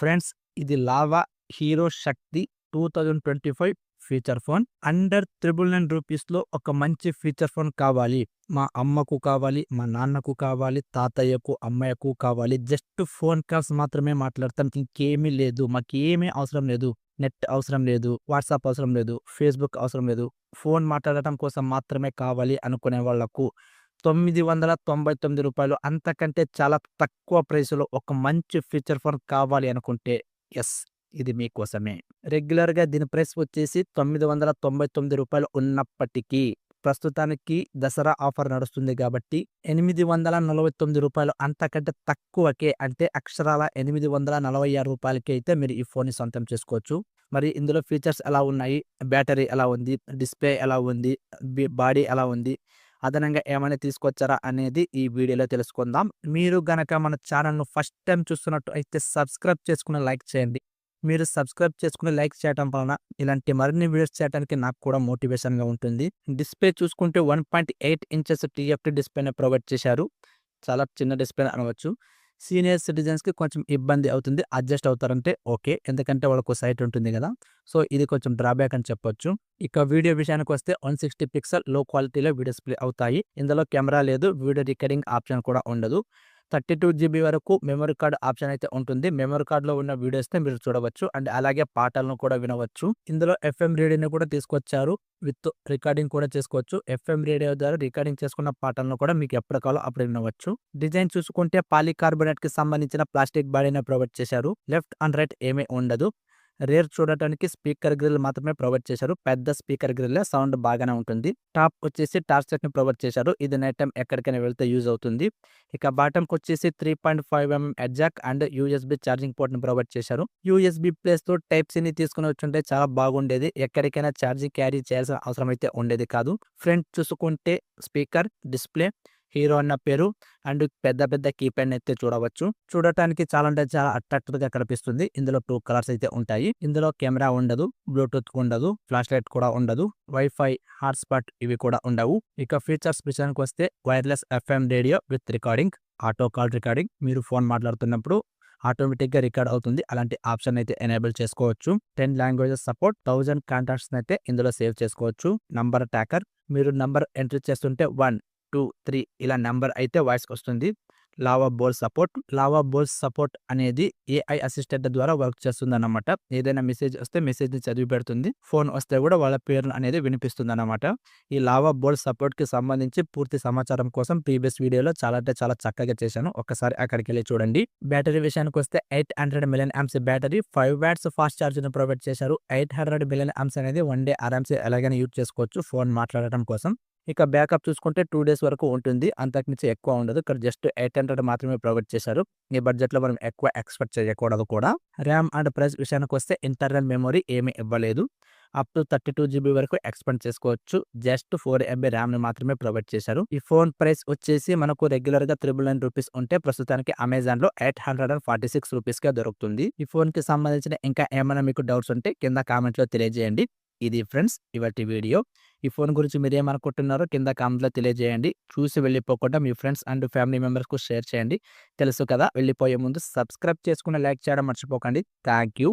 Friends, ఇది lava hero శక్తి 2025 feature phone. Under 999 రూపీస్‌లో ఒక మంచి ఫీచర్ ఫోన్ కావాలి. మా అమ్మకు కావాలి, మా నాన్నకు కావాలి, తాతయ్యకు, అమ్మయ్యకు కావాలి. జస్ట్ ఫోన్ కాల్స్ మాత్రమే మాట్లాడతాం. ఇంకేమీ లేదు. మాకేమీ అవసరం లేదు. నెట్ అవసరం లేదు. వాట్సాప్ అవసరం లేదు. ఫేస్‌బుక్ అవసరం లేదు. ఫోన్ మాట్లాడటం కోసం మాత్రమే కావాలి అనుకునే వాళ్ళకు రూ. 999 అంతకంటే చాలా తక్కువ ప్రైస్‌లో ఒక మంచి ఫీచర్ ఫోన్ కావాలి అనుకుంటే యెస్, ఇది మీకోసమే. రెగ్యులర్‌గా దీని ప్రైస్ వచ్చేసి రూ. 999 ఉన్నప్పటికీ ప్రస్తుతానికి దసరా ఆఫర్ నడుస్తుంది కాబట్టి రూ. 849 అంతకంటే తక్కువకే, అంటే అక్షరాల రూ. 846కి అయితే మీరు ఈ ఫోన్‌ని సొంతం చేసుకోవచ్చు. మరి ఇందులో ఫీచర్స్ ఎలా ఉన్నాయి? బ్యాటరీ ఎలా ఉంది? డిస్‌ప్లే ఎలా ఉంది? బాడీ ఎలా ఉంది? అదనంగా ఏమైనా తీసుకొచ్చారా అనేది ఈ వీడియోలో తెలుసుకుందాం. మీరు గనక మన ఛానల్‌ను ఫస్ట్ టైమ్ చూస్తున్నట్టు అయితే సబ్స్క్రైబ్ చేసుకొని లైక్ చేయండి. మీరు సబ్స్క్రైబ్ చేసుకొని లైక్ చేయటం వలన ఇలాంటి మరిన్ని వీడియోస్ చేయడానికి నాకు కూడా మోటివేషన్‌గా ఉంటుంది. డిస్‌ప్లే చూసుకుంటే 1.8 ఇంచెస్ టీఎఫ్టీ డిస్‌ప్లేనే ప్రొవైడ్ చేశారు. చాలా చిన్న డిస్‌ప్లే అనవచ్చు. సీనియర్ సిటిజన్స్‌కి కొంచెం ఇబ్బంది అవుతుంది. అడ్జస్ట్ అవుతారంటే ఓకే. ఎందుకంటే వాళ్ళకో సైట్ ఉంటుంది గదా! సో, ఇది కొంచెం డ్రాబ్యాక్ అని చెప్పొచ్చు. ఇక వీడియో విషయానికొస్తే 160 పిక్సెల్ లో క్వాలిటీలో వీడియోస్ ప్లే అవుతాయి. ఇందులో కెమెరా లేదు. వీడియో రికార్డింగ్ ఆప్షన్ కూడా ఉండదు. 32 జీబీ వరకు మెమరీ కార్డ్ ఆప్షన్ అయితే ఉంటుంది. మెమరీ కార్డ్‌లో ఉన్న వీడియోస్‌ని మీరు చూడవచ్చు. అండ్ అలాగే పాటలను కూడా వినవచ్చు. ఇందులో ఎఫ్ఎం రేడియోని కూడా తీసుకొచ్చారు. విత్ రికార్డింగ్ కూడా చేసుకోవచ్చు. ఎఫ్ఎం రేడియో ద్వారా రికార్డింగ్ చేసుకున్న పాటలను కూడా మీకు ఎప్పుడు కావాలో అప్పుడు వినవచ్చు. డిజైన్ చూసుకుంటే పాలీకార్బోనేట్‌కి సంబంధించిన ప్లాస్టిక్ బాడీని ప్రొవైడ్ చేశారు. లెఫ్ట్ అండ్ రైట్ ఏమీ ఉండదు. రేర్ చూడటానికి స్పీకర్ గ్రిల్ మాత్రమే ప్రొవైడ్ చేశారు. పెద్ద స్పీకర్ గ్రిల్లే, సౌండ్ బాగానే ఉంటుంది. టాప్ వచ్చేసి టార్చ్ లైట్‌ని ప్రొవైడ్ చేశారు. ఇది నైట్ టైమ్ ఎక్కడికైనా వెళ్తే యూజ్ అవుతుంది. ఇక బాటమ్‌కొచ్చేసి 3.5 head jack and USB charging పోర్ట్‌ని ప్రొవైడ్ చేశారు. యూఎస్‌బీ ప్లేస్‌లో టైప్ సిని తీసుకొని వచ్చుంటే చాలా బాగుండేది. ఎక్కడికైనా ఛార్జింగ్ క్యారీ చేయాల్సిన అవసరం అయితే ఉండేది కాదు. ఫ్రంట్ చూసుకుంటే స్పీకర్, డిస్‌ప్లే, హీరో అన్న పేరు అండ్ పెద్ద పెద్ద కీప్యాడ్‌ని అయితే చూడవచ్చు. చూడటానికి చాలా అంటే చాలా అట్రాక్టివ్‌గా కనిపిస్తుంది. ఇందులో 2 కలర్స్ అయితే ఉంటాయి. ఇందులో కెమెరా ఉండదు, బ్లూటూత్ ఉండదు, ఫ్లాష్ లైట్ కూడా ఉండదు, వైఫై, హాట్‌స్పాట్ ఇవి కూడా ఉండవు. ఇక ఫీచర్స్ విషయానికొస్తే wireless FM radio with recording, auto call recording, మీరు ఫోన్ మాట్లాడుతున్నప్పుడు ఆటోమేటిక్‌గా రికార్డ్ అవుతుంది. అలాంటి ఆప్షన్ అయితే ఎనేబుల్ చేసుకోవచ్చు. 10 లాంగ్వేజెస్ సపోర్ట్, 1000 కాంటాక్ట్స్‌ని అయితే ఇందులో సేవ్ చేసుకోవచ్చు. నంబర్ ట్రాకర్, మీరు నంబర్ ఎంట్రీ చేస్తుంటే 1, 2, 3 ఇలా నంబర్ అయితే వాయిస్ వస్తుంది. లావా బోల్స్ సపోర్ట్ అనేది ఏఐ అసిస్టెంట్ ద్వారా వర్క్ చేస్తుందన్నమాట. ఏదైనా మెసేజ్ వస్తే మెసేజ్‌ని చదివి పెడుతుంది. ఫోన్ వస్తే కూడా వాళ్ళ పేరు అనేది వినిపిస్తుందన్నమాట. ఈ లావా బోల్స్ సపోర్ట్‌కి సంబంధించి పూర్తి సమాచారం కోసం ప్రీవియస్ వీడియోలో చాలా అంటే చాలా చక్కగా చేశాను. ఒక్కసారి అక్కడికెళ్ళి చూడండి. బ్యాటరీ విషయానికొస్తే 800 million amps battery, 5 watts fast ఛార్జర్‌ని ప్రొవైడ్ చేశారు. 800 మిలియన్ ఆంప్స్ అనేది వన్ డే ఆరాంసే ఎలాగైనా యూజ్ చేసుకోవచ్చు ఫోన్ మాట్లాడటం కోసం. ఇక బ్యాకప్ చూసుకుంటే 2 డేస్ వరకు ఉంటుంది. అంతకు మించి ఎక్కువ ఉండదు. ఇక్కడ జస్ట్ 800 మాత్రమే ప్రొవైడ్ చేశారు. ఈ బడ్జెట్‌లో మనం ఎక్కువ ఎక్స్‌పెక్ట్ చేయకూడదు కూడా. ర్యామ్ అండ్ ప్రైస్ విషయానికొస్తే ఇంటర్నల్ మెమరీ ఏమీ ఇవ్వలేదు. అప్ టు 32 జీబీ వరకు ఎక్స్‌పాండ్ చేసుకోవచ్చు. జస్ట్ 4 ఎంబీ ర్యామ్‌ని మాత్రమే ప్రొవైడ్ చేశారు. ఈ ఫోన్ ప్రైస్ వచ్చేసి మనకు రెగ్యులర్‌గా రూ. 999 ఉంటే ప్రస్తుతానికి అమెజాన్‌లో రూ. 846కే దొరుకుతుంది. ఈ ఫోన్‌కి సంబంధించిన ఇంకా ఏమైనా మీకు డౌట్స్ ఉంటే కింద కామెంట్‌లో తెలియజేయండి. ఇది ఫ్రెండ్స్ ఇవాల్టి వీడియో. ఈ ఫోన్ గురించి మీరేమనుకుంటున్నారో కింద కామెంట్‌లో తెలియజేయండి. చూసి వెళ్ళిపోకుండా మీ ఫ్రెండ్స్ అండ్ ఫ్యామిలీ మెంబర్స్‌కు షేర్ చేయండి. తెలుసు కదా, వెళ్ళిపోయే ముందు సబ్స్క్రైబ్ చేసుకొని లైక్ చేయడం మర్చిపోకండి. Thank you.